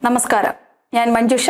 നമസ്കാരം, ഞാൻ മഞ്ജുഷ.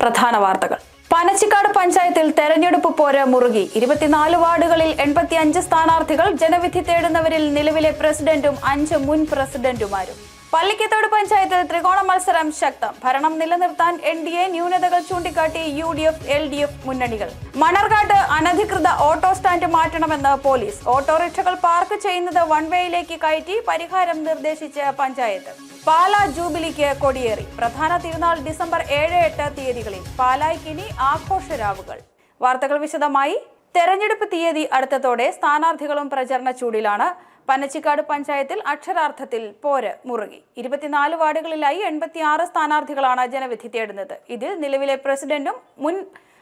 പ്രധാന വാർത്തകൾ. പനച്ചിക്കാട് പഞ്ചായത്തിൽ തെരഞ്ഞെടുപ്പ് പോര് മുറുകി. 24 വാർഡുകളിൽ 85 സ്ഥാനാർത്ഥികൾ. ജനവിധി തേടുന്നവരിൽ നിലവിലെ പ്രസിഡന്റും 5 മുൻ പ്രസിഡന്റുമാരും. പള്ളിക്കത്തോട് പഞ്ചായത്തിൽ ത്രികോണ മത്സരം ശക്തം. ഭരണം നിലനിർത്താൻ NDA ന്യൂനതകൾ ചൂണ്ടിക്കാട്ടി UDF LDF മുന്നണികൾ. മണർകാട്ട് അനധികൃത ഓട്ടോ സ്റ്റാൻഡ് മാറ്റണമെന്ന് പോലീസ്. ഓട്ടോറിക്ഷകൾ പാർക്ക് ചെയ്യുന്നത് വൺവേയിലേക്ക് കയറ്റി പരിഹാരം നിർദ്ദേശിച്ച് പഞ്ചായത്ത്. പാലാ ജൂബിലിക്ക് കൊടിയേറി. പ്രധാന തിരുനാൾ ഡിസംബർ 7-8 തീയതികളിൽ. പാലായ്ക്കിനി ആഘോഷരാവുകൾ. വാർത്തകൾ വിശദമായി. തെരഞ്ഞെടുപ്പ് തീയതി അടുത്തതോടെ സ്ഥാനാർത്ഥികളും പ്രചരണ ചൂടിലാണ്. പനച്ചിക്കാട് പഞ്ചായത്തിൽ അക്ഷരാർത്ഥത്തിൽ പോര് മുറുകി. 24 വാർഡുകളിലായി 86 സ്ഥാനാർത്ഥികളാണ് ജനവിധി തേടുന്നത്. ഇതിൽ നിലവിലെ പ്രസിഡന്റും മുൻ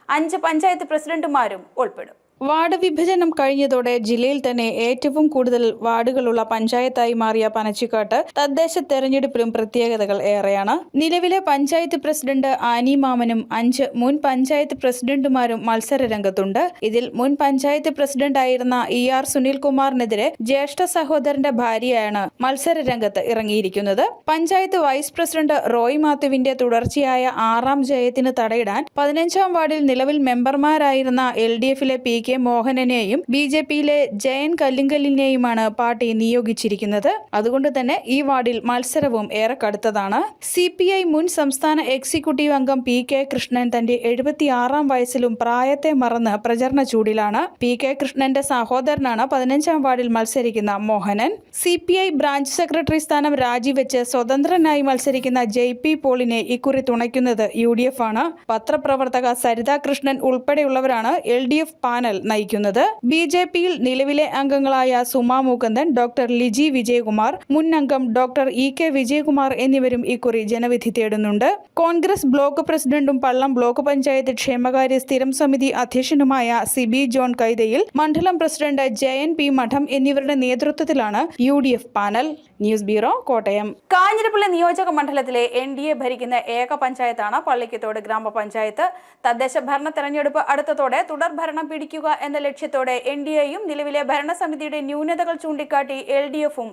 5 പഞ്ചായത്ത് പ്രസിഡന്റുമാരും ഉൾപ്പെടും. വാർഡ് വിഭജനം കഴിഞ്ഞതോടെ ജില്ലയിൽ തന്നെ ഏറ്റവും കൂടുതൽ വാർഡുകളുള്ള പഞ്ചായത്തായി മാറിയ പനച്ചിക്കാട്ട് തദ്ദേശ തെരഞ്ഞെടുപ്പിലും പ്രത്യേകതകൾ ഏറെയാണ്. നിലവിലെ പഞ്ചായത്ത് പ്രസിഡന്റ് ആനി മാമനും 5 മുൻ പഞ്ചായത്ത് പ്രസിഡന്റുമാരും മത്സര രംഗത്തുണ്ട്. ഇതിൽ മുൻ പഞ്ചായത്ത് പ്രസിഡന്റായിരുന്ന ER സുനിൽകുമാറിനെതിരെ ജ്യേഷ്ഠ സഹോദരന്റെ ഭാര്യയാണ് മത്സര രംഗത്ത് ഇറങ്ങിയിരിക്കുന്നത്. പഞ്ചായത്ത് വൈസ് പ്രസിഡന്റ് റോയ് മാത്യുവിന്റെ തുടർച്ചയായ 6ാം ജയത്തിന് തടയിടാൻ 15ാം വാർഡിൽ നിലവിൽ മെമ്പർമാരായിരുന്ന LDFിലെ PK മോഹനനെയും BJPയിലെ ജയൻ കല്ലിങ്കലിനെയുമാണ് പാർട്ടി നിയോഗിച്ചിരിക്കുന്നത്. അതുകൊണ്ട് തന്നെ ഈ വാർഡിൽ മത്സരവും ഏറെ കടുത്തതാണ്. CPI മുൻ സംസ്ഥാന എക്സിക്യൂട്ടീവ് അംഗം PK കൃഷ്ണൻ തന്റെ 76ാം വയസ്സിലും പ്രായത്തെ മറന്ന് പ്രചരണ ചൂടിലാണ്. PK കൃഷ്ണന്റെ സഹോദരനാണ് 15ാം വാർഡിൽ മത്സരിക്കുന്ന മോഹനൻ. CPI ബ്രാഞ്ച് സെക്രട്ടറി സ്ഥാനം രാജിവെച്ച് സ്വതന്ത്രനായി മത്സരിക്കുന്ന JP പോളിനെ ഇക്കുറി തുണയ്ക്കുന്നത് UDF ആണ്. പത്രപ്രവർത്തക സരിത കൃഷ്ണൻ ഉൾപ്പെടെയുള്ളവരാണ് LDF പാനൽ നയിക്കുന്നത്. BJPയിൽ നിലവിലെ അംഗങ്ങളായ സുമാ മുകുന്ദൻ, ഡോക്ടർ ലിജി വിജയകുമാർ, മുൻ അംഗം ഡോക്ടർ EK വിജയകുമാർ എന്നിവരും ഇക്കുറി ജനവിധി തേടുന്നുണ്ട്. കോൺഗ്രസ് ബ്ലോക്ക് പ്രസിഡന്റും പള്ളം ബ്ലോക്ക് പഞ്ചായത്ത് ക്ഷേമകാര്യ സ്ഥിരം സമിതി അധ്യക്ഷനുമായ സിബി ജോൺ കൈതയിൽ, മണ്ഡലം പ്രസിഡന്റ് ജയൻ P മഠം എന്നിവരുടെ നേതൃത്വത്തിലാണ് UDF panel. News bureau, Kottayam. Kanjirappally നിയോജക മണ്ഡലത്തിലെ NDA ഭരിക്കുന്ന ഏക പഞ്ചായത്താണ് പള്ളിക്കത്തോട് ഗ്രാമപഞ്ചായത്ത്. തദ്ദേശ ഭരണ തെരഞ്ഞെടുപ്പ് അടുത്തതോടെ തുടർ ഭരണം പിടിക്കുക എന്ന ലക്ഷ്യത്തോടെ NDAയും നിലവിലെ ഭരണസമിതിയുടെ ന്യൂനതകൾ ചൂണ്ടിക്കാട്ടി LDFും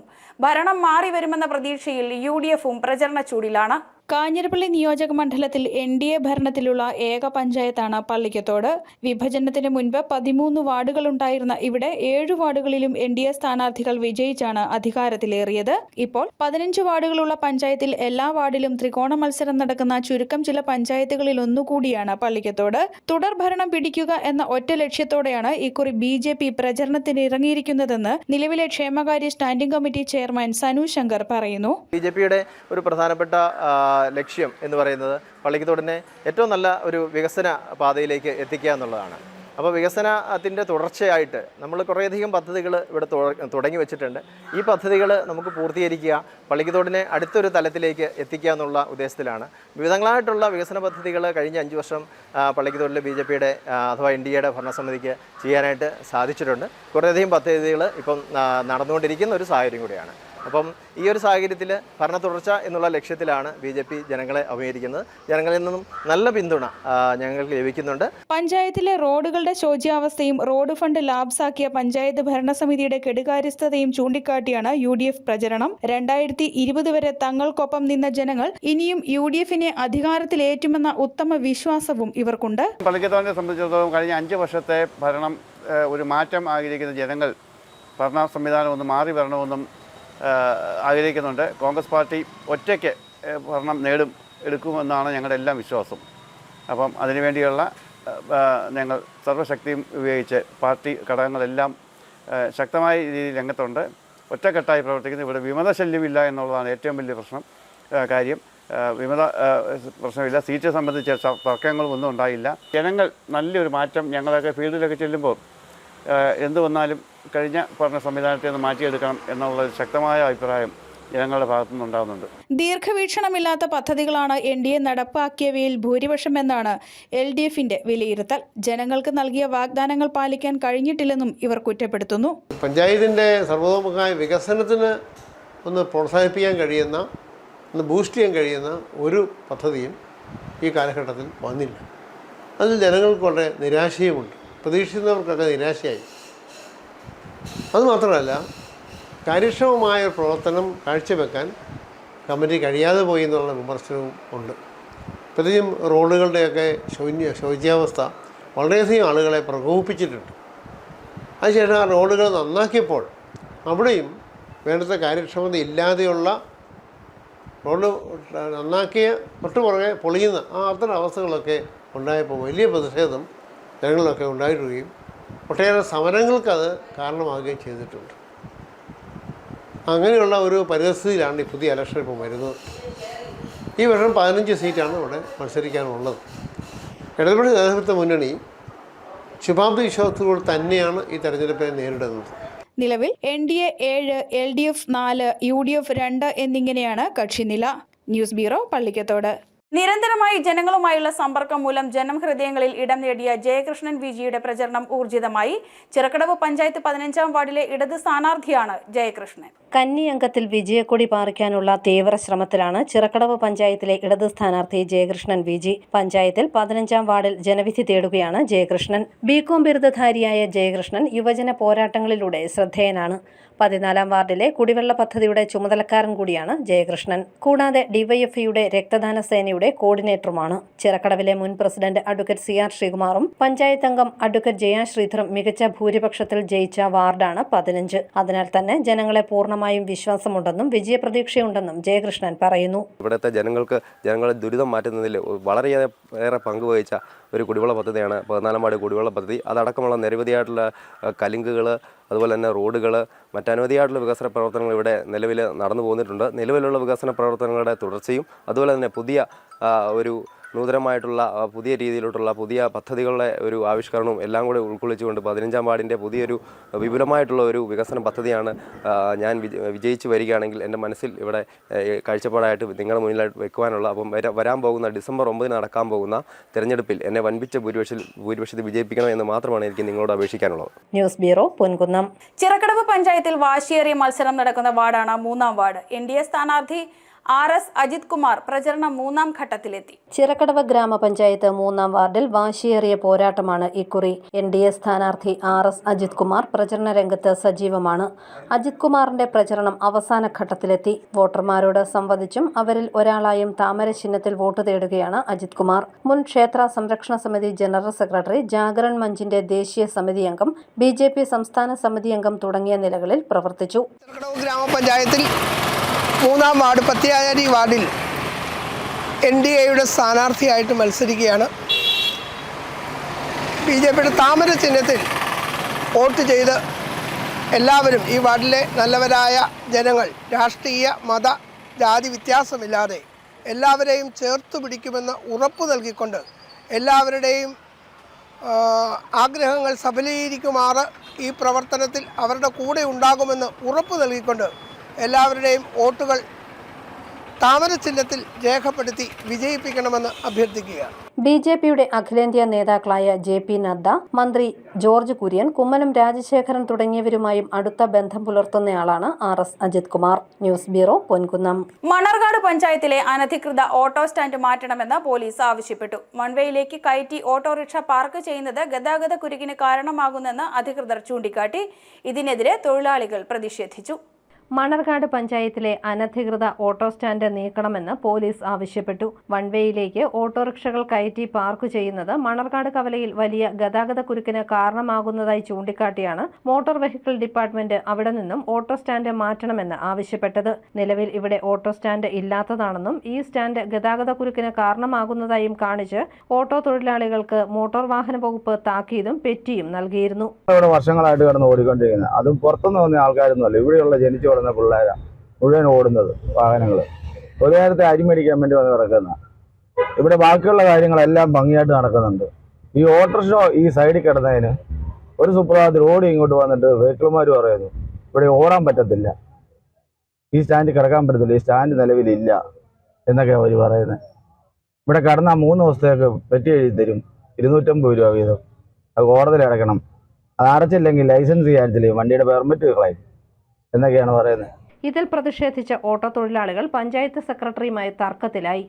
ഭരണം മാറി വരുമെന്ന പ്രതീക്ഷയിൽ UDFും പ്രചരണ ചൂടിലാണ്. കാഞ്ഞിരപ്പള്ളി നിയോജക മണ്ഡലത്തിൽ NDA ഭരണത്തിലുള്ള ഏക പഞ്ചായത്താണ് പള്ളിക്കത്തോട്. വിഭജനത്തിന് മുൻപ് 13 വാർഡുകളുണ്ടായിരുന്ന ഇവിടെ 7 വാർഡുകളിലും NDA സ്ഥാനാർത്ഥികൾ വിജയിച്ചാണ് അധികാരത്തിലേറിയത്. ഇപ്പോൾ 15 വാർഡുകളുള്ള പഞ്ചായത്തിൽ എല്ലാ വാർഡിലും ത്രികോണ മത്സരം നടക്കുന്ന ചുരുക്കം ചില പഞ്ചായത്തുകളിൽ ഒന്നുകൂടിയാണ് പള്ളിക്കത്തോട്. തുടർ ഭരണം പിടിക്കുക എന്ന ഒറ്റ ലക്ഷ്യത്തോടെയാണ് ഇക്കുറി BJP പ്രചരണത്തിന് ഇറങ്ങിയിരിക്കുന്നതെന്ന് നിലവിലെ ക്ഷേമകാര്യ standing committee chairman Sanu Shankar പറയുന്നു. BJPയുടെ ഒരു പ്രധാനപ്പെട്ട ലക്ഷ്യം എന്ന് പറയുന്നത് പള്ളിക്കത്തോടിനെ ഏറ്റവും നല്ല ഒരു വികസന പാതയിലേക്ക് എത്തിക്കുക എന്നുള്ളതാണ്. അപ്പോൾ വികസനത്തിൻ്റെ തുടർച്ചയായിട്ട് നമ്മൾ കുറേയധികം പദ്ധതികൾ ഇവിടെ തുടങ്ങി വെച്ചിട്ടുണ്ട്. ഈ പദ്ധതികൾ നമുക്ക് പൂർത്തീകരിക്കുക, പള്ളിക്കത്തോടിനെ അടുത്തൊരു തലത്തിലേക്ക് എത്തിക്കുക എന്നുള്ള ഉദ്ദേശത്തിലാണ്. വിവിധങ്ങളായിട്ടുള്ള വികസന പദ്ധതികൾ കഴിഞ്ഞ 5 വർഷം പള്ളിക്കത്തോടിൽ BJPയുടെ അഥവാ NDAയുടെ ഭരണസമിതിക്ക് ചെയ്യാനായിട്ട് സാധിച്ചിട്ടുണ്ട്. കുറേയധികം പദ്ധതികൾ ഇപ്പം നടന്നുകൊണ്ടിരിക്കുന്ന ഒരു സാഹചര്യം കൂടിയാണ്. അപ്പം ഈ ഒരു സാഹചര്യത്തിൽ ഭരണ തുടർച്ച എന്നുള്ള ലക്ഷ്യത്തിലാണ് BJP ജനങ്ങളെ അഭിമുഖീകരിക്കുന്നത്. ജനങ്ങളിൽ നിന്നും നല്ല പിന്തുണ ഞങ്ങൾക്ക് ലഭിക്കുന്നുണ്ട്. പഞ്ചായത്തിലെ റോഡുകളുടെ ശോച്യാവസ്ഥയും റോഡ് ഫണ്ട് ലാപ്സാക്കിയ പഞ്ചായത്ത് ഭരണസമിതിയുടെ കെടുകാര്യസ്ഥതയും ചൂണ്ടിക്കാട്ടിയാണ് UDF പ്രചരണം. 2020 വരെ തങ്ങൾക്കൊപ്പം നിന്ന ജനങ്ങൾ ഇനിയും UDFിനെ അധികാരത്തിലേറ്റുമെന്ന ഉത്തമ വിശ്വാസവും ഇവർക്കുണ്ട്. പള്ളിക്കത്തോടിനെ സംബന്ധിച്ചിടത്തോളം കഴിഞ്ഞ 5 വർഷത്തെ ഭരണം ഒരു മാറ്റം ആഗ്രഹിക്കുന്ന ജനങ്ങൾ ഭരണ സംവിധാനം ഒന്ന് മാറി വരണമെന്നും ആഗ്രഹിക്കുന്നുണ്ട്. കോൺഗ്രസ് പാർട്ടി ഒറ്റയ്ക്ക് ഭരണം എടുക്കുമെന്നാണ് ഞങ്ങളുടെ എല്ലാം വിശ്വാസം. അപ്പം അതിനുവേണ്ടിയുള്ള ഞങ്ങൾ സർവ്വശക്തിയും ഉപയോഗിച്ച് പാർട്ടി ഘടകങ്ങളെല്ലാം ശക്തമായ രീതിയിൽ രംഗത്തുണ്ട്. ഒറ്റക്കെട്ടായി പ്രവർത്തിക്കുന്നത്. ഇവിടെ വിമതശല്യമില്ല എന്നുള്ളതാണ് ഏറ്റവും വലിയ കാര്യം. പ്രശ്നമില്ല. സീറ്റ് സംബന്ധിച്ച തർക്കങ്ങളും ഒന്നും ഉണ്ടായില്ല. ജനങ്ങൾ നല്ലൊരു മാറ്റം, ഞങ്ങളൊക്കെ ഫീൽഡിലൊക്കെ ചെല്ലുമ്പോൾ എന്തു വന്നാലും കഴിഞ്ഞ ഭരണ സംവിധാനത്തെ ഒന്ന് മാറ്റിയെടുക്കണം എന്നുള്ള ശക്തമായ അഭിപ്രായം ജനങ്ങളുടെ ഭാഗത്തുനിന്ന് ഉണ്ടാകുന്നുണ്ട്. ദീർഘവീക്ഷണമില്ലാത്ത പദ്ധതികളാണ് NDA നടപ്പാക്കിയവയിൽ ഭൂരിപക്ഷം എന്നാണ് LDFിന്റെ വിലയിരുത്തൽ. ജനങ്ങൾക്ക് നൽകിയ വാഗ്ദാനങ്ങൾ പാലിക്കാൻ കഴിഞ്ഞിട്ടില്ലെന്നും ഇവർ കുറ്റപ്പെടുത്തുന്നു. പഞ്ചായത്തിൻ്റെ സർവതോമുഖമായ വികസനത്തിന് ഒന്ന് പ്രോത്സാഹിപ്പിക്കാൻ കഴിയുന്ന, ഒന്ന് ബൂസ്റ്റ് ചെയ്യാൻ കഴിയുന്ന ഒരു പദ്ധതിയും ഈ കാലഘട്ടത്തിൽ വന്നില്ല. അതിൽ ജനങ്ങൾക്ക് വളരെ നിരാശയുമുണ്ട്. പ്രതീക്ഷിക്കുന്നവർക്കൊക്കെ നിരാശയായി. അതുമാത്രമല്ല, കാര്യക്ഷമമായ പ്രവർത്തനം കാഴ്ചവെക്കാൻ കമ്മിറ്റി കഴിയാതെ പോയി എന്നുള്ള വിമർശനവും ഉണ്ട്. പ്രത്യേകിച്ചും റോഡുകളുടെയൊക്കെ ശോച്യാവസ്ഥ വളരെയധികം ആളുകളെ പ്രകോപിപ്പിച്ചിട്ടുണ്ട്. അതിനുശേഷം ആ റോഡുകൾ നന്നാക്കിയപ്പോൾ അവിടെയും വേണ്ടത്ര കാര്യക്ഷമത ഇല്ലാതെയുള്ള റോഡ് നന്നാക്കിയ തൊട്ടുപുറകെ പൊളിയുന്ന അത്തരം അവസ്ഥകളൊക്കെ ഉണ്ടായപ്പോൾ വലിയ പ്രതിഷേധം ജനങ്ങളിലൊക്കെ ഉണ്ടായിട്ടുകയും ഒട്ടേറെ സമരങ്ങൾക്കത് കാരണമാകുകയും ചെയ്തിട്ടുണ്ട്. അങ്ങനെയുള്ള ഒരു പരിസ്ഥിതിയിലാണ് ഈ പുതിയ ഇലക്ഷൻ ഇപ്പോൾ വരുന്നത്. ഈ വർഷം 15 സീറ്റാണ് ഇവിടെ മത്സരിക്കാനുള്ളത്. ഇടതുപക്ഷ ജനാധിപത്യ മുന്നണി ശുഭാപ്തി വിശ്വാസത്തോടെ തന്നെയാണ് ഈ തെരഞ്ഞെടുപ്പിനെ നേരിടുന്നത്. നിലവിൽ NDA 7, LDF 4, UDF 2 എന്നിങ്ങനെയാണ് കക്ഷിനില. News bureau, Pallikathodu. നിരന്തരമായി ജനങ്ങളുമായുള്ള സമ്പർക്കം മൂലം ജനഹൃദയങ്ങളിൽ ഇടം നേടിയ ജയകൃഷ്ണൻ വിജിയുടെ പ്രചരണം ഊർജിതമായി. ചിറക്കടവ് പഞ്ചായത്ത് 15-ാം വാർഡിലെ ഇടത് സ്ഥാനാർത്ഥിയാണ് ജയകൃഷ്ണൻ. കന്നി അംഗത്തിൽ വിജയക്കൊടി പാറിക്കാനുള്ള തീവ്ര ശ്രമത്തിലാണ് ചിറക്കടവ് പഞ്ചായത്തിലെ ഇടത് സ്ഥാനാർത്ഥി ജയകൃഷ്ണൻ വിജി. പഞ്ചായത്തിൽ 15-ാം വാർഡിൽ ജനവിധി തേടുകയാണ് ജയകൃഷ്ണൻ. ബികോം ബിരുദധാരിയായ ജയകൃഷ്ണൻ യുവജന പോരാട്ടങ്ങളിലൂടെ ശ്രദ്ധേയനാണ്. 14-ാം വാർഡിലെ കുടിവെള്ള പദ്ധതിയുടെ ചുമതലക്കാരൻ കൂടിയാണ് ജയകൃഷ്ണൻ. കൂടാതെ ഡിവൈഎഫ്ഐയുടെ രക്തദാന സേനയുടെ കോർഡിനേറ്ററുമാണ്. ചിറക്കടവിലെ മുൻ പ്രസിഡന്റ് അഡ്വക്കേറ്റ് CR ശ്രീകുമാറും പഞ്ചായത്ത് അംഗം അഡ്വക്കേറ്റ് ജയ ശ്രീധറും മികച്ച ഭൂരിപക്ഷത്തിൽ ജയിച്ച വാർഡാണ് 15. അതിനാൽ തന്നെ ജനങ്ങളെ പൂർണ്ണമായും വിശ്വാസമുണ്ടെന്നും വിജയപ്രതീക്ഷയുണ്ടെന്നും ജയകൃഷ്ണൻ പറയുന്നു. ഇവിടുത്തെ ജനങ്ങളെ ദുരിതം മാറ്റുന്നതിൽ വളരെയേറെ പങ്കുവഹിച്ച ഒരു കുടിവെള്ള പദ്ധതിയാണ് 14-ാം വാർഡ് കുടിവെള്ള പദ്ധതി. അതടക്കമുള്ള നിരവധിയായിട്ടുള്ള കലിങ്കുകൾ, അതുപോലെ തന്നെ റോഡുകൾ, മറ്റനവധിയായിട്ടുള്ള വികസന പ്രവർത്തനങ്ങൾ ഇവിടെ നിലവിൽ നടന്നു പോന്നിട്ടുണ്ട്. നിലവിലുള്ള വികസന പ്രവർത്തനങ്ങളുടെ തുടർച്ചയും അതുപോലെ തന്നെ പുതിയ ഒരു നൂതനമായിട്ടുള്ള പുതിയ രീതിയിലോട്ടുള്ള പുതിയ പദ്ധതികളുടെ ഒരു ആവിഷ്കരണവും എല്ലാം കൂടെ ഉൾക്കൊള്ളിച്ചുകൊണ്ട് 15-ാം വാർഡിൻ്റെ പുതിയൊരു വിപുലമായിട്ടുള്ള ഒരു വികസന പദ്ധതിയാണ് ഞാൻ വിജയിച്ചു വരികയാണെങ്കിൽ എൻ്റെ മനസ്സിൽ ഇവിടെ കാഴ്ചപ്പാടായിട്ട് നിങ്ങളുടെ മുന്നിലായിട്ട് വെക്കുവാനുള്ള. അപ്പം വരാൻ പോകുന്ന ഡിസംബർ 9 നടക്കാൻ പോകുന്ന തെരഞ്ഞെടുപ്പിൽ എന്നെ വൻപിച്ച ഭൂരിപക്ഷത്തിൽ വിജയിപ്പിക്കണം എന്ന് മാത്രമാണ് എനിക്ക് നിങ്ങളോട് അപേക്ഷിക്കാനുള്ളത്. News bureau, Ponkunnam. ചിറക്കടവ് പഞ്ചായത്തിൽ വാശിയേറിയ മത്സരം നടക്കുന്ന വാർഡാണ് 3-ാം വാർഡ്. NDA സ്ഥാനാർത്ഥി RS അജിത് കുമാർ പ്രചരണം 3-ാം ഘട്ടത്തിലെത്തി. ചിറക്കടവ് ഗ്രാമപഞ്ചായത്ത് 3-ാം വാർഡിൽ വാശിയേറിയ പോരാട്ടമാണ് ഇക്കുറി. NDA സ്ഥാനാർത്ഥി RS അജിത് കുമാർ പ്രചരണ രംഗത്ത് സജീവമാണ്. അജിത് കുമാറിന്റെ പ്രചരണം അവസാന ഘട്ടത്തിലെത്തി. വോട്ടർമാരോട് സംവദിച്ചും അവരിൽ ഒരാളായും താമര ചിഹ്നത്തിൽ വോട്ട് തേടുകയാണ് അജിത് കുമാർ. മുൻ ക്ഷേത്ര സംരക്ഷണ സമിതി ജനറൽ സെക്രട്ടറി, ജാഗരൺ മഞ്ചിന്റെ ദേശീയ സമിതി അംഗം, BJP സംസ്ഥാന സമിതി അംഗം തുടങ്ങിയ നിലകളിൽ പ്രവർത്തിച്ചു. ഗ്രാമപഞ്ചായത്തിൽ 3-ാം വാർഡ് പത്തിയാരി വാർഡിൽ NDAയുടെ സ്ഥാനാർത്ഥിയായിട്ട് മത്സരിക്കുകയാണ്. BJPയുടെ താമര ചിഹ്നത്തിൽ വോട്ട് ചെയ്ത് എല്ലാവരും, ഈ വാർഡിലെ നല്ലവരായ ജനങ്ങൾ, രാഷ്ട്രീയ മത ജാതി വ്യത്യാസമില്ലാതെ എല്ലാവരെയും ചേർത്തു പിടിക്കുമെന്ന് ഉറപ്പ് നൽകിക്കൊണ്ട് എല്ലാവരുടെയും ആഗ്രഹങ്ങൾ സഫലീകരിക്കുമാറ് ഈ പ്രവർത്തനത്തിൽ അവരുടെ കൂടെ ഉണ്ടാകുമെന്ന് ഉറപ്പ് നൽകിക്കൊണ്ട് എല്ലാവരുടെയും വോട്ടുകൾ താമര ചിഹ്നത്തിൽ രേഖപ്പെടുത്തി വിജയിപ്പിക്കണമെന്ന് അഭ്യർത്ഥിക്കുകയാണ്. BJPയുടെ അഖിലേന്ത്യാ നേതാക്കളായ JP നദ്ദ, മന്ത്രി ജോർജ് കുര്യൻ, കുമ്മനം രാജശേഖരൻ തുടങ്ങിയവരുമായും അടുത്ത ബന്ധം പുലർത്തുന്നയാളാണ് RS Ajith Kumar. News bureau, Ponkunnam. Mannarkkad പഞ്ചായത്തിലെ അനധികൃത ഓട്ടോ സ്റ്റാൻഡ് മാറ്റണമെന്ന് പോലീസ് ആവശ്യപ്പെട്ടു. വൺവേയിലേക്ക് കയറ്റി ഓട്ടോറിക്ഷ പാർക്ക് ചെയ്യുന്നത് ഗതാഗത കുരുക്കിന് കാരണമാകുന്നെന്ന് അധികൃതർ ചൂണ്ടിക്കാട്ടി. ഇതിനെതിരെ തൊഴിലാളികൾ പ്രതിഷേധിച്ചു. മണ്ണാർക്കാട് പഞ്ചായത്തിലെ അനധികൃത ഓട്ടോ സ്റ്റാൻഡ് നീക്കണമെന്ന് പോലീസ് ആവശ്യപ്പെട്ടു. വൺവേയിലേക്ക് ഓട്ടോറിക്ഷകൾ കയറ്റി പാർക്ക് ചെയ്യുന്നത് മണ്ണാർക്കാട് കവലയിൽ വലിയ ഗതാഗത കുരുക്കിന് കാരണമാകുന്നതായി ചൂണ്ടിക്കാട്ടിയാണ് മോട്ടോർ വെഹിക്കിൾ ഡിപ്പാർട്ട്മെന്റ് അവിടെ നിന്നും ഓട്ടോ സ്റ്റാൻഡ് മാറ്റണമെന്ന് ആവശ്യപ്പെട്ടത്. നിലവിൽ ഇവിടെ ഓട്ടോ സ്റ്റാൻഡ് ഇല്ലാത്തതാണെന്നും ഈ സ്റ്റാൻഡ് ഗതാഗത കുരുക്കിന് കാരണമാകുന്നതായും കാണിച്ച് ഓട്ടോ തൊഴിലാളികൾക്ക് മോട്ടോർ വാഹന വകുപ്പ് താക്കീതും പെറ്റിയും നൽകിയിരുന്നു. വർഷങ്ങളായിട്ട് കിടന്ന് ഓടിക്കൊണ്ടിരിക്കുന്നത്, അതും പുറത്തുനിന്ന് വന്ന ആൾക്കാരൊന്നുമല്ല, ഇവിടെയുള്ള ജനിച്ചു പിള്ളേരാണ് മുഴുവൻ ഓടുന്നത് വാഹനങ്ങൾ. ഒരു നേരത്തെ അരിമേടിക്കാൻ വേണ്ടി വന്ന് കിടക്കുന്ന ഇവിടെ ബാക്കിയുള്ള കാര്യങ്ങളെല്ലാം ഭംഗിയായിട്ട് നടക്കുന്നുണ്ട്. ഈ ഓട്ടോറിക്ഷ ഈ സൈഡിൽ കിടന്നതിന് ഒരു സുപ്രഭാതത്തിൽ ഓടി ഇങ്ങോട്ട് വന്നിട്ട് വെഹിക്കിൾമാർ പറയുന്നു ഇവിടെ ഓടാൻ പറ്റത്തില്ല, ഈ സ്റ്റാൻഡ് കിടക്കാൻ പറ്റത്തില്ല, ഈ സ്റ്റാൻഡ് നിലവിലില്ല എന്നൊക്കെയാണ് അവർ പറയുന്നത്. ഇവിടെ കടന്നാൽ 3 ദിവസത്തേക്ക് പെറ്റി എഴുതി തരും, 250 രൂപ വീതം. അത് കോടതിയിൽ അടയ്ക്കണം, അത് അടച്ചില്ലെങ്കിൽ ലൈസൻസ് ക്യാൻസൽ, വണ്ടിയുടെ പെർമിറ്റ് കളയും എന്നൊക്കെയാണ് പറയുന്നത്. ഇതിൽ പ്രതിഷേധിച്ച ഓട്ടോ തൊഴിലാളികൾ പഞ്ചായത്ത് സെക്രട്ടറിയുമായി തർക്കത്തിലായി.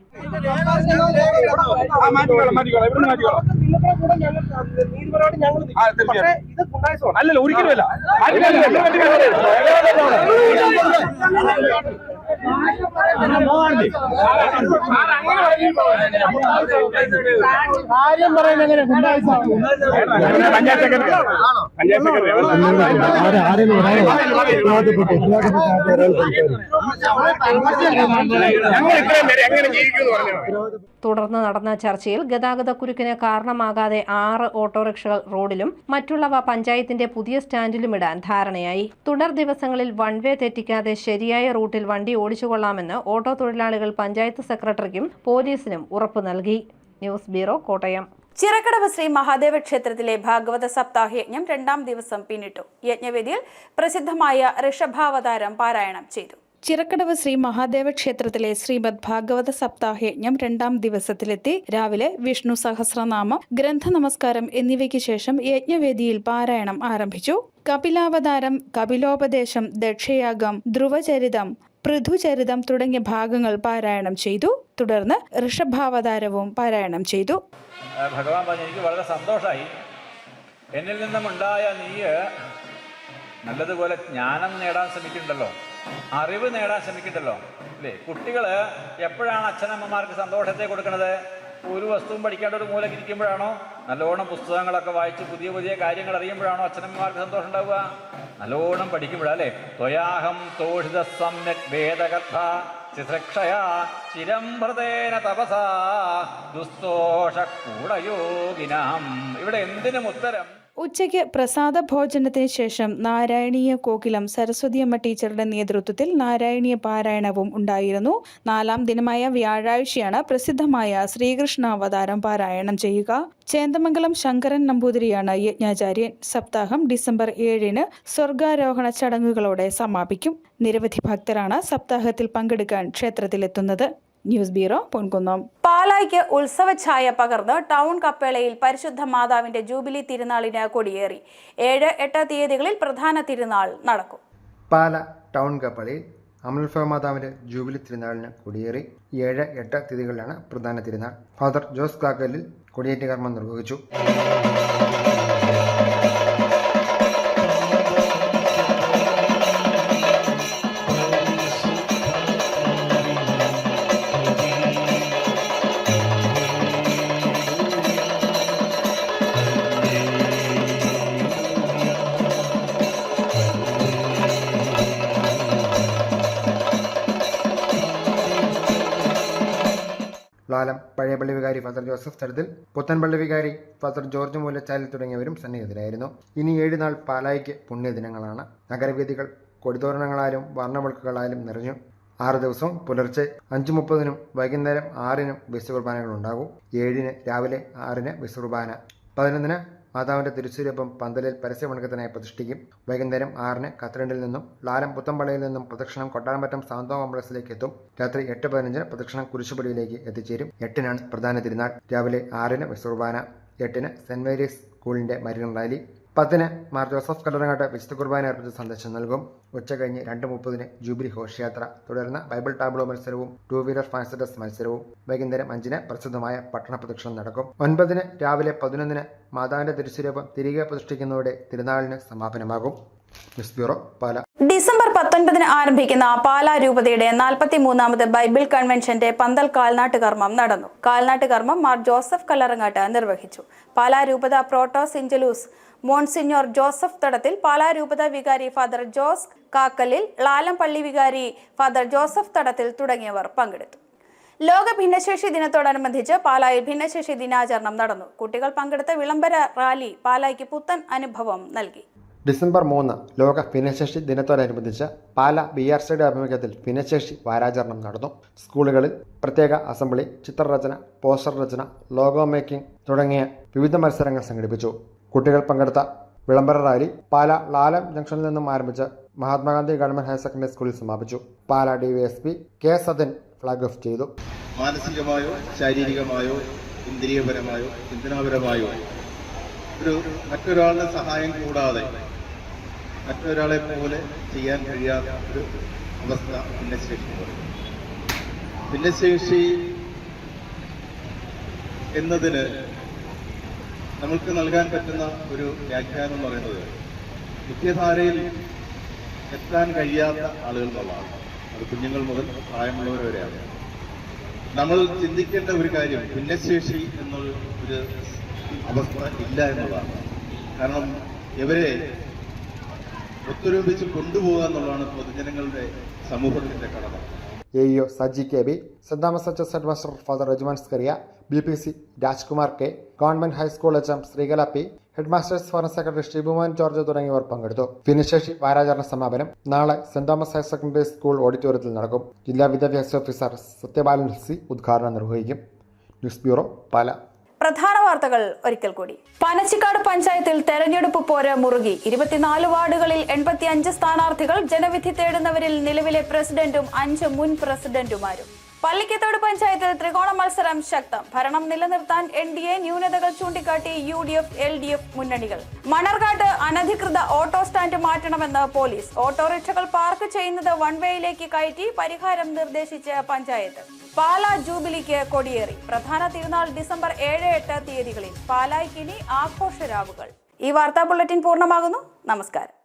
തുടർന്ന് നടന്ന ചർച്ചയിൽ ഗതാഗതക്കുരുക്കിന് കാരണമാകാതെ 6 ഓട്ടോറിക്ഷകൾ റോഡിലും മറ്റുള്ളവ പഞ്ചായത്തിന്റെ പുതിയ സ്റ്റാൻഡിലും ഇടാൻ ധാരണയായി. തുടർ ദിവസങ്ങളിൽ വൺ വേ തെറ്റിക്കാതെ ശരിയായ റൂട്ടിൽ വണ്ടി ഓടിച്ചുകൊള്ളാമെന്ന് ഓട്ടോ തൊഴിലാളികൾ പഞ്ചായത്ത് സെക്രട്ടറിക്കും പോലീസിനും ഉറപ്പു നൽകി. News bureau, Kottayam. ചിറക്കടവ് ശ്രീ മഹാദേവ ക്ഷേത്രത്തിലെ ഭാഗവത സപ്താഹയജ്ഞം 2ാം ദിവസം പിന്നിട്ടു. യജ്ഞവേദിയിൽ പ്രസിദ്ധമായ ഋഷഭാവതാരം പാരായണം ചെയ്തു. ചിറക്കടവ് ശ്രീ മഹാദേവ ക്ഷേത്രത്തിലെ ശ്രീമദ് ഭാഗവത സപ്താഹയജ്ഞം 2ാം ദിവസത്തിലെത്തി. രാവിലെ വിഷ്ണു സഹസ്രനാമം, ഗ്രന്ഥ നമസ്കാരം എന്നിവയ്ക്ക് ശേഷം യജ്ഞവേദിയിൽ പാരായണം ആരംഭിച്ചു. കപിലാവതാരം, കപിലോപദേശം, ദക്ഷയാഗം, ധ്രുവചരിതം, പൃഥുചരിതം തുടങ്ങിയ ഭാഗങ്ങൾ പാരായണം ചെയ്തു. തുടർന്ന് ഋഷഭാവതാരവും പാരായണം ചെയ്തു. ഭഗവാൻ പറഞ്ഞു, എനിക്ക് വളരെ സന്തോഷമായി. എന്നിൽ നിന്നുമുണ്ടായ നീ നല്ലതുപോലെ ജ്ഞാനം നേടാൻ ശ്രമിക്കുന്നുണ്ടല്ലോ, അറിവ് നേടാൻ ശ്രമിക്കുന്നുണ്ടല്ലോ അല്ലേ? കുട്ടികൾ എപ്പോഴാണ് അച്ഛനമ്മമാർക്ക് സന്തോഷത്തെ കൊടുക്കുന്നത്? ഒരു വസ്തുവും പഠിക്കാണ്ട് ഒരു മൂലയ്ക്ക് ഇരിക്കുമ്പോഴാണോ? നല്ലോണം പുസ്തകങ്ങളൊക്കെ വായിച്ച് പുതിയ പുതിയ കാര്യങ്ങൾ അറിയുമ്പോഴാണോ അച്ഛനമ്മമാർക്ക് സന്തോഷം ഉണ്ടാവുക? നല്ലോണം പഠിക്കുമ്പോഴല്ലേ? ത്വയാഹം തോഷിത സമ്യക് വേദകഥ ചിത്രക്ഷയാ ചിരംഭൃതേന തപസാ ദുസ്തോഷ കൂടയോഗിനാം. ഇവിടെ എന്തിനും ഉത്തരം. ഉച്ചയ്ക്ക് പ്രസാദ ഭോജനത്തിന് ശേഷം നാരായണീയ കോകിലം സരസ്വതിയമ്മ ടീച്ചറുടെ നേതൃത്വത്തിൽ നാരായണീയ പാരായണവും ഉണ്ടായിരുന്നു. 4ാം ദിനമായ വ്യാഴാഴ്ചയാണ് പ്രസിദ്ധമായ ശ്രീകൃഷ്ണാവതാരം പാരായണം ചെയ്യുക. ചേന്ദമംഗലം ശങ്കരൻ നമ്പൂതിരിയാണ് യജ്ഞാചാര്യൻ. സപ്താഹം ഡിസംബർ 7-ന് സ്വർഗാരോഹണ ചടങ്ങുകളോടെ സമാപിക്കും. നിരവധി ഭക്തരാണ് സപ്താഹത്തിൽ പങ്കെടുക്കാൻ ക്ഷേത്രത്തിലെത്തുന്നത്. News bureau, Ponkunnam. പാലായ്ക്ക് ഉത്സവഛായ പകർന്ന് ടൗൺ കപ്പേളയിൽ പരിശുദ്ധ മാതാവിന്റെ ജൂബിലി തിരുനാളിന് കൊടിയേറി. 7-8 തീയതികളിൽ പ്രധാന തിരുനാൾ നടക്കും. പാല ടൗൺ കപ്പേളയിൽ അമലോത്സവ മാതാവിന്റെ ജൂബിലി തിരുനാളിന് കൊടിയേറി. 7-8 തീയതികളിലാണ് പ്രധാന തിരുനാൾ. ഫാദർ ജോസ് കാക്കലിൽ കൊടിയേറ്റ കർമ്മം നിർവഹിച്ചു. ലാലം പഴയ പള്ളി വികാരി ഫാദർ ജോസഫ് തടത്തിൽ, പുത്തൻപള്ളി വികാരി ഫാദർ ജോർജ് മൂലച്ചാലിൽ തുടങ്ങിയവരും സന്നിഹിതരായിരുന്നു. ഇനി 7 നാൾ പാലായ്ക്ക് പുണ്യദിനങ്ങളാണ്. നഗരവേദികൾ കൊടിതോരണങ്ങളാലും വർണ്ണവിളക്കുകളാലും നിറഞ്ഞു. 6 ദിവസവും പുലർച്ചെ 5:30-നും വൈകുന്നേരം 6-നും വിശുകുർബാനകൾ ഉണ്ടാകും. 7-ന് രാവിലെ 6-ന് വിശുകുർബാന. 11-ന് മാതാവിന്റെ തിരുസ്വരൂപം പന്തലിൽ പരസ്യവണക്കത്തിനായി പ്രതിഷ്ഠിക്കും. വൈകുന്നേരം 6-ന് കത്തരണ്ടിൽ നിന്നും ലാലം പുത്തമ്പള്ളിയിൽ നിന്നും പ്രദക്ഷിണം കൊട്ടാരമറ്റം സാന്തോ കോംപ്ലക്സിലേക്ക് എത്തും. രാത്രി 8:15-ന് പ്രദക്ഷിണം കുരിശുപടിയിലേക്ക് എത്തിച്ചേരും. 8-നാണ് പ്രധാന തിരുനാൾ. രാവിലെ 6-ന് വിശുകുർബാന, 8-ന് സെന്റ് മേരീസ് സ്കൂളിന്റെ മരിയൻ റാലി, 10-ന് മാർ ജോസഫ് കല്ലറങ്ങാട്ട് വിശുദ്ധ കുർബാന അർപ്പിച്ച് സന്ദേശം നൽകും. ഉച്ചകഴിഞ്ഞ് 2:30-ന് ജൂബിലി ഘോഷയാത്ര, തുടർന്ന് ബൈബിൾ ടാബ്ലോ മത്സരവും 2 വീലർ ഫാൻസി ഡ്രസ് മത്സരവും. വൈകുന്നേരം 5-ന് പ്രസിദ്ധമായ പട്ടണ പ്രദക്ഷിണം നടക്കും. 9-ന് രാവിലെ 11-ന് മാതാവിന്റെ തിരുസ്വരൂപം തിരികെ പ്രതിഷ്ഠിക്കുന്നതോടെ തിരുനാളിന് സമാപനമാകും. ന്യൂസ് ബ്യൂറോ, പാല. ഡിസംബർ 19-ന് ആരംഭിക്കുന്ന പാലാ രൂപതയുടെ 43ാമത് ബൈബിൾ കൺവെൻഷന്റെ പന്തൽ കാൽനാട്ട് കർമ്മം നടന്നു. കാൽനാട്ട് കർമ്മം മാർ ജോസഫ് കല്ലറങ്ങാട്ട് നിർവഹിച്ചു. പാലാ രൂപത പ്രോട്ടോസ് ഇഞ്ചലൂസ് മോൺസിഞ്ഞോർ ജോസഫ് തടത്തിൽ, പാലാ രൂപത വികാരി ഫാദർ ജോസ് കാക്കലിൽ, ലാലം പള്ളി വികാരി ഫാദർ ജോസഫ് തടത്തിൽ തുടങ്ങിയവർ പങ്കെടുത്തു. ലോക ഭിന്നശേഷി ദിനത്തോടനുബന്ധിച്ച് പാലായിൽ ഭിന്നശേഷി ദിനാചരണം നടന്നു. കുട്ടികൾ പങ്കെടുത്ത വിളംബര റാലി പാലായ്ക്ക് പുത്തൻ അനുഭവം നൽകി. ഡിസംബർ 3 ലോക ഭിന്നശേഷി ദിനത്തോടനുബന്ധിച്ച് പാല BRCയുടെ ആഭിമുഖ്യത്തിൽ ഭിന്നശേഷി വാരാചരണം നടന്നു. സ്കൂളുകളിൽ പ്രത്യേക അസംബ്ലി, ചിത്രരചന, പോസ്റ്റർ രചന, ലോഗോ മേക്കിംഗ് തുടങ്ങിയ വിവിധ മത്സരങ്ങൾ സംഘടിപ്പിച്ചു. കുട്ടികൾ പങ്കെടുത്ത വിളംബര റാലി പാല ലാലം ജംഗ്ഷനിൽ നിന്നും ആരംഭിച്ച് മഹാത്മാഗാന്ധി ഗവൺമെന്റ് ഹയർ സെക്കൻഡറി സ്കൂളിൽ സമാപിച്ചു. പാല DYSP K. Sadan flag off ചെയ്തു. മാനസികമായോ ശാരീരികമായോ ഇന്ദ്രിയപരമായോ ചിന്തനാപരമായോ മറ്റൊരാളുടെ സഹായം കൂടാതെ മറ്റൊരാളെ പോലെ ചെയ്യാൻ കഴിയാത്ത ഒരു അവസ്ഥ ഭിന്നശേഷി. ഭിന്നശേഷി എന്നതിന് നമ്മൾക്ക് നൽകാൻ പറ്റുന്ന ഒരു വ്യാഖ്യാനം എന്ന് പറയുന്നത് മുഖ്യധാരയിൽ എത്താൻ കഴിയാത്ത ആളുകൾ എന്നുള്ളതാണ്. അത് കുഞ്ഞുങ്ങൾ മുതൽ പ്രായമുള്ളവർ വരെയാണ്. നമ്മൾ ചിന്തിക്കേണ്ട ഒരു കാര്യം ഭിന്നശേഷി എന്നുള്ള ഒരു അവസ്ഥ ഇല്ല എന്നുള്ളതാണ്. കാരണം ഇവരെ ഒത്തൊരുമിച്ച് കൊണ്ടുപോകുക എന്നുള്ളതാണ് പൊതുജനങ്ങളുടെ സമൂഹത്തിൻ്റെ കടമ. AEO Saji K B, saint Thomas H head master father Rejimon Scaria, BPC Rajkumar K, government high school HM Sreekala P, head masters forum secretary Sreebhuvan George തുടങ്ങിയവർ പങ്കെടുത്തു. ഭിന്നശേഷി വാരാചരണ സമാപനം നാളെ saint Thomas higher secondary school ഓഡിറ്റോറിയത്തിൽ നടക്കും. ജില്ലാ വിദ്യാഭ്യാസ ഓഫീസർ സത്യപാലൻ സി ഉദ്ഘാടനം നിർവഹിക്കും. News bureau, Pala. പ്രധാന വാർത്തകൾ ഒരിക്കൽ കൂടി. പനച്ചിക്കാട് പഞ്ചായത്തിൽ തെരഞ്ഞെടുപ്പ് പോര മുറുകി. 24 വാർഡുകളിൽ 85 സ്ഥാനാർത്ഥികൾ. ജനവിധി തേടുന്നവരിൽ നിലവിലെ പ്രസിഡന്റും 5 മുൻ പ്രസിഡന്റുമാരും. പള്ളിക്കത്തോട് പഞ്ചായത്തിൽ ത്രികോണ മത്സരം ശക്തം. ഭരണം നിലനിർത്താൻ NDA ന്യൂനതകൾ ചൂണ്ടിക്കാട്ടി UDF LDF മുന്നണികൾ. മണർകാട്ട് അനധികൃത ഓട്ടോ സ്റ്റാൻഡ് മാറ്റണമെന്ന് പോലീസ്. ഓട്ടോറിക്ഷകൾ പാർക്ക് ചെയ്യുന്നത് വൺവേയിലേക്ക് കയറ്റി പരിഹാരം നിർദ്ദേശിച്ച് പഞ്ചായത്ത്. പാല ജൂബിലിക്ക് കൊടിയേറി. പ്രധാന തിരുനാൾ ഡിസംബർ 7-8 തീയതികളിൽ. പാലായ്ക്കിനി ആഘോഷരാവുകൾ. ഈ വാർത്താ ബുള്ളറ്റിൻ പൂർണ്ണമാകുന്നു. നമസ്കാരം.